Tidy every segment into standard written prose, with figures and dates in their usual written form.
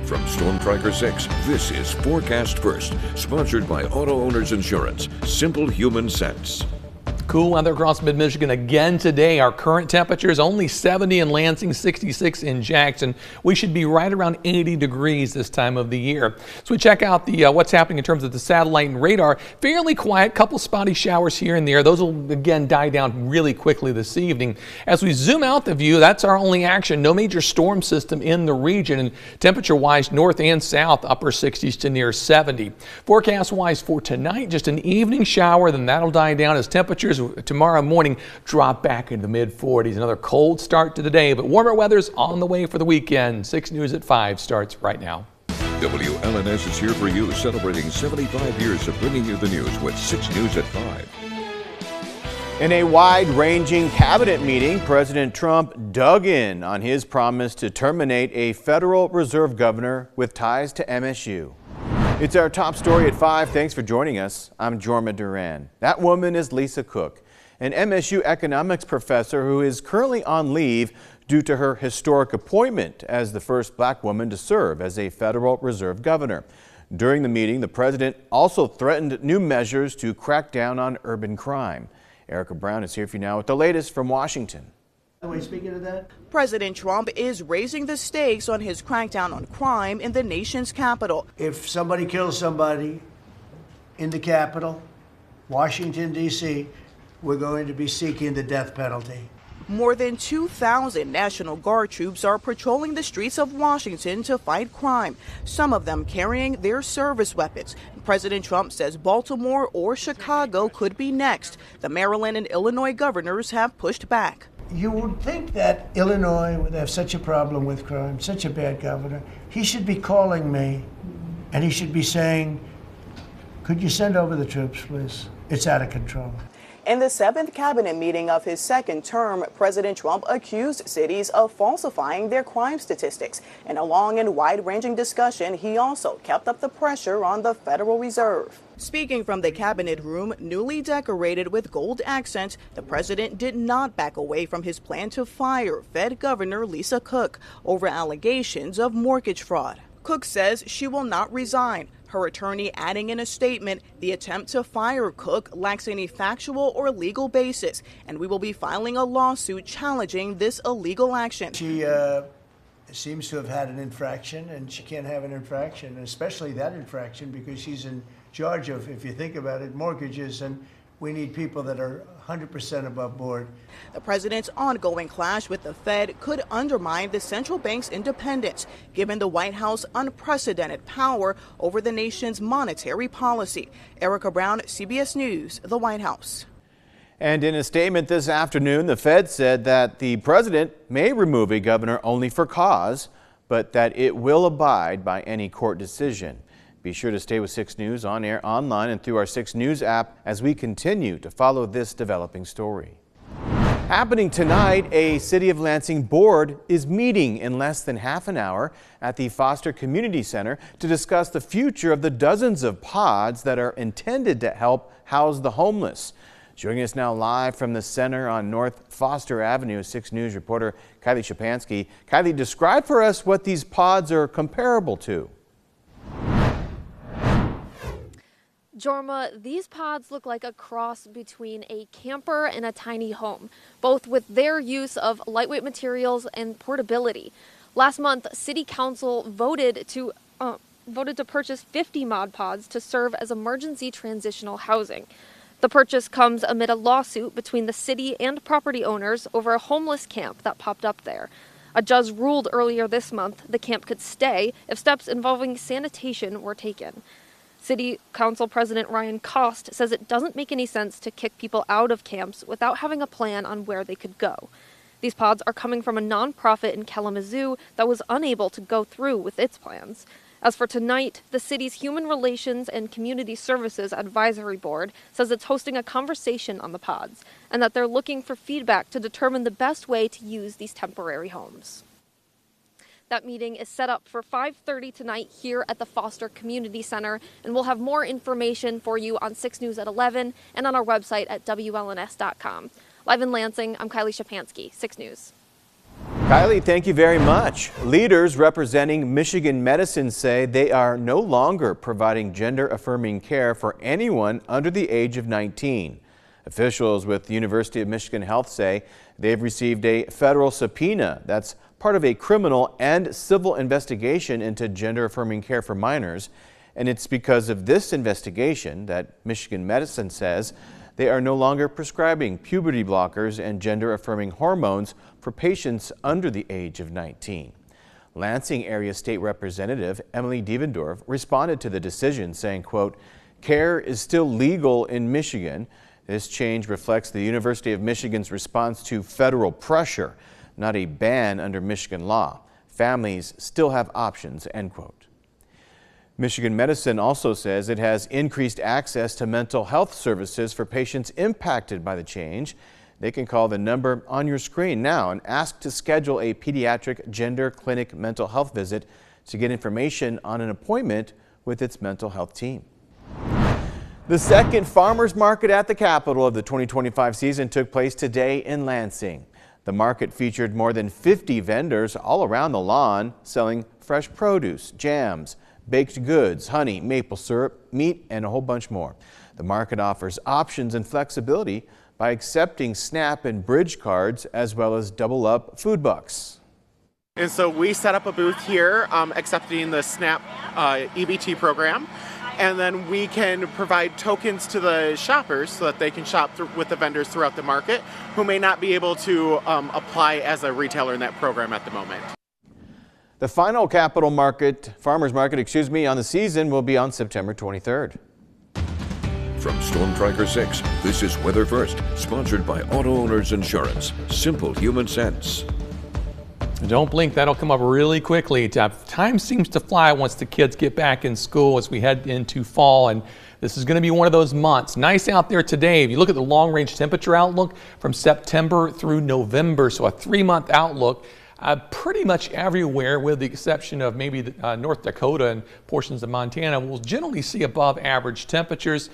From Storm Tracker 6, this is Forecast First, sponsored by Auto Owners Insurance. Simple human sense. Cool weather across mid-Michigan again today. Our current temperature is only 70 in Lansing, 66 in Jackson. We should be right around 80 degrees this time of the year. So we check out the what's happening in terms of the satellite and radar. Fairly quiet, couple spotty showers here and there. Those will again die down really quickly this evening. As we zoom out the view, that's our only action. No major storm system in the region, and temperature-wise, north and south, upper 60s to near 70. Forecast-wise for tonight, just an evening shower, then that'll die down as temperatures tomorrow morning drop back into the mid-40s. Another cold start to the day, but warmer weather's on the way for the weekend. 6 News at 5 starts right now. WLNS is here for you, celebrating 75 years of bringing you the news with 6 News at 5. In a wide-ranging cabinet meeting, President Trump dug in on his promise to terminate a Federal Reserve governor with ties to MSU. It's our top story at 5. Thanks for joining us. I'm Jorma Duran. That woman is Lisa Cook, an MSU economics professor who is currently on leave due to her historic appointment as the first black woman to serve as a Federal Reserve governor. During the meeting, the president also threatened new measures to crack down on urban crime. Erica Brown is here for you now with the latest from Washington. Speaking of that, President Trump is raising the stakes on his crackdown on crime in the nation's capital. if somebody kills somebody in the Capitol, Washington, D.C., we're going to be seeking the death penalty. More than 2,000 National Guard troops are patrolling the streets of Washington to fight crime, some of them carrying their service weapons. President Trump says Baltimore or Chicago could be next. The Maryland and Illinois governors have pushed back. You would think that Illinois would have such a problem with crime, such a bad governor. He should be calling me and he should be saying, could you send over the troops, please? It's out of control. In the 7th cabinet meeting of his second term, President Trump accused cities of falsifying their crime statistics. In a long and wide-ranging discussion, he also kept up the pressure on the Federal Reserve. Speaking from the cabinet room, newly decorated with gold accents, the president did not back away from his plan to fire Fed Governor Lisa Cook over allegations of mortgage fraud. Cook says she will not resign. Her attorney adding in a statement, the attempt to fire Cook lacks any factual or legal basis, and we will be filing a lawsuit challenging this illegal action. She seems to have had an infraction, and she can't have an infraction, and especially that infraction because she's in charge of, if you think about it, mortgages, and we need people that are 100% above board. The president's ongoing clash with the Fed could undermine the central bank's independence, given the White House unprecedented power over the nation's monetary policy. Erica Brown, CBS News, the White House. And in a statement this afternoon, the Fed said that the president may remove a governor only for cause, but that it will abide by any court decision. Be sure to stay with 6 News on air, online, and through our 6 News app as we continue to follow this developing story. Happening tonight, a City of Lansing board is meeting in less than half an hour at the Foster Community Center to discuss the future of the dozens of pods that are intended to help house the homeless. Joining us now live from the center on North Foster Avenue is 6 News reporter Kylie Shapansky. Kylie, describe for us what these pods are comparable to. Jorma, these pods look like a cross between a camper and a tiny home, both with their use of lightweight materials and portability. Last month, City Council voted to purchase 50 Mod Pods to serve as emergency transitional housing. The purchase comes amid a lawsuit between the city and property owners over a homeless camp that popped up there. A judge ruled earlier this month the camp could stay if steps involving sanitation were taken. City Council President Ryan Cost says it doesn't make any sense to kick people out of camps without having a plan on where they could go. These pods are coming from a nonprofit in Kalamazoo that was unable to go through with its plans. As for tonight, the city's Human Relations and Community Services Advisory Board says it's hosting a conversation on the pods and that they're looking for feedback to determine the best way to use these temporary homes. That meeting is set up for 5:30 tonight here at the Foster Community Center, and we'll have more information for you on 6 News at 11 and on our website at WLNS.com. Live in Lansing, I'm Kylie Shapansky, 6 News. Kylie, thank you very much. Leaders representing Michigan Medicine say they are no longer providing gender-affirming care for anyone under the age of 19. Officials with the University of Michigan Health say they've received a federal subpoena that's part of a criminal and civil investigation into gender-affirming care for minors. And it's because of this investigation that Michigan Medicine says they are no longer prescribing puberty blockers and gender-affirming hormones for patients under the age of 19. Lansing Area State Representative Emily Devendorf responded to the decision saying, quote, "Care is still legal in Michigan. This change reflects the University of Michigan's response to federal pressure, not a ban under Michigan law. Families still have options," end quote. Michigan Medicine also says it has increased access to mental health services for patients impacted by the change. They can call the number on your screen now and ask to schedule a pediatric gender clinic mental health visit to get information on an appointment with its mental health team. The second farmers market at the Capitol of the 2025 season took place today in Lansing. The market featured more than 50 vendors all around the lawn selling fresh produce, jams, baked goods, honey, maple syrup, meat, and a whole bunch more. The market offers options and flexibility by accepting SNAP and Bridge cards as well as Double Up food bucks. And so we set up a booth here accepting the SNAP EBT program. And then we can provide tokens to the shoppers so that they can shop with the vendors throughout the market who may not be able to apply as a retailer in that program at the moment. The final Capitol Market, Farmers Market, on the season will be on September 23rd. From Storm Tracker 6, this is Weather First, sponsored by Auto Owners Insurance. Simple human sense. Don't blink, that'll come up really quickly. Time seems to fly once the kids get back in school as we head into fall, and this is going to be one of those months. Nice out there today. If you look at the long-range temperature outlook from September through November, so a 3-month outlook, pretty much everywhere with the exception of maybe North Dakota and portions of Montana, we'll generally see above average temperatures.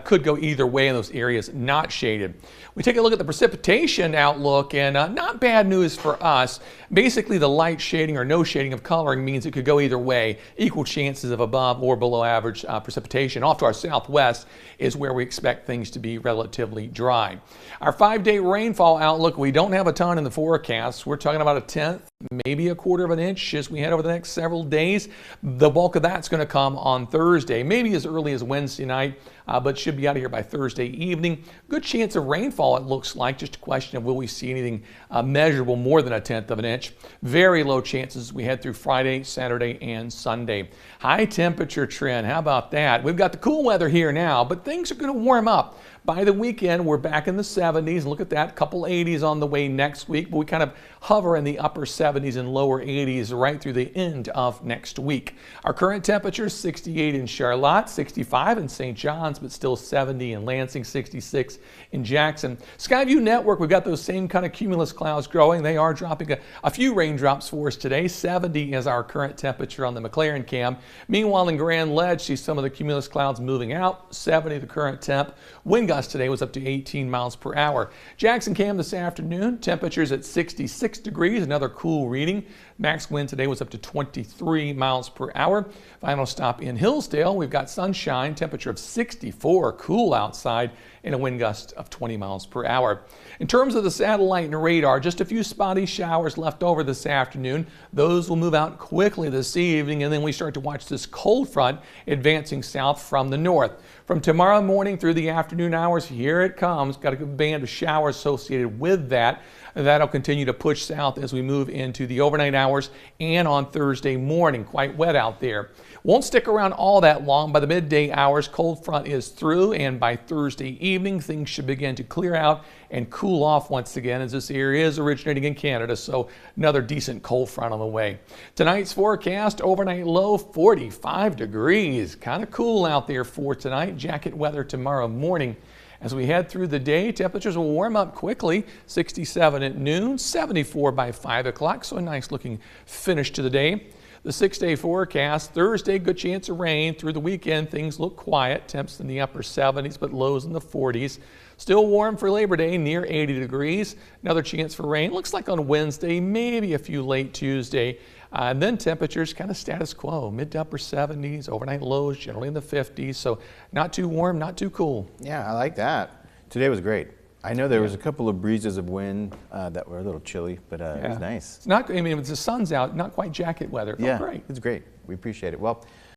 Could go either way in those areas not shaded. We take a look at the precipitation outlook, and not bad news for us. Basically, the light shading or no shading of coloring means it could go either way. Equal chances of above or below average precipitation. Off to our southwest is where we expect things to be relatively dry. Our 5-day rainfall outlook, we don't have a ton in the forecast. We're talking about a 1/10, maybe a 1/4 of an inch as we head over the next several days. The bulk of that's going to come on Thursday, maybe as early as Wednesday night. But should be out of here by Thursday evening. Good chance of rainfall, it looks like. Just a question of will we see anything measurable more than a 1/10 of an inch. Very low chances as we head through Friday, Saturday, and Sunday. High temperature trend, how about that? We've got the cool weather here now, but things are going to warm up. By the weekend, we're back in the 70s. Look at that, couple 80s on the way next week, but we kind of hover in the upper 70s and lower 80s right through the end of next week. Our current temperature, 68 in Charlotte, 65 in St. John's, but still 70 in Lansing, 66 in Jackson. Skyview Network, we've got those same kind of cumulus clouds growing. They are dropping a few raindrops for us today. 70 is our current temperature on the McLaren cam. Meanwhile, in Grand Ledge, see some of the cumulus clouds moving out. 70 the current temp. Wind gust today was up to 18 miles per hour. Jackson cam this afternoon, temperatures at 66 degrees, another cool reading. Max wind today was up to 23 miles per hour. Final stop in Hillsdale, we've got sunshine, temperature of 64, cool outside, and a wind gust of 20 miles per hour. In terms of the satellite and radar, just a few spotty showers left over this afternoon. Those will move out quickly this evening, and then we start to watch this cold front advancing south from the north. From tomorrow morning through the afternoon hours, here it comes. Got a good band of showers associated with that. That'll continue to push south as we move into the overnight hours and on Thursday morning. Quite wet out there. Won't stick around all that long. By the midday hours, cold front is through, and by Thursday evening, things should begin to clear out and cool off once again, as this area is originating in Canada, so another decent cold front on the way. Tonight's forecast, overnight low 45 degrees. Kind of cool out there for tonight. Jacket weather tomorrow morning. As we head through the day, temperatures will warm up quickly. 67 at noon, 74 by 5 o'clock, so a nice looking finish to the day. The 6-day forecast, Thursday, good chance of rain. Through the weekend, things look quiet. Temps in the upper 70s, but lows in the 40s. Still warm for Labor Day, near 80 degrees. Another chance for rain. Looks like on Wednesday, maybe a few late Tuesday. And then temperatures kind of status quo, mid to upper 70s, overnight lows generally in the 50s. So not too warm, not too cool. Yeah, I like that. Today was great. I know there was a couple of breezes of wind that were a little chilly, but it was nice. It's not, I mean, the sun's out, not quite jacket weather. It felt great. It's great. We appreciate it. Well,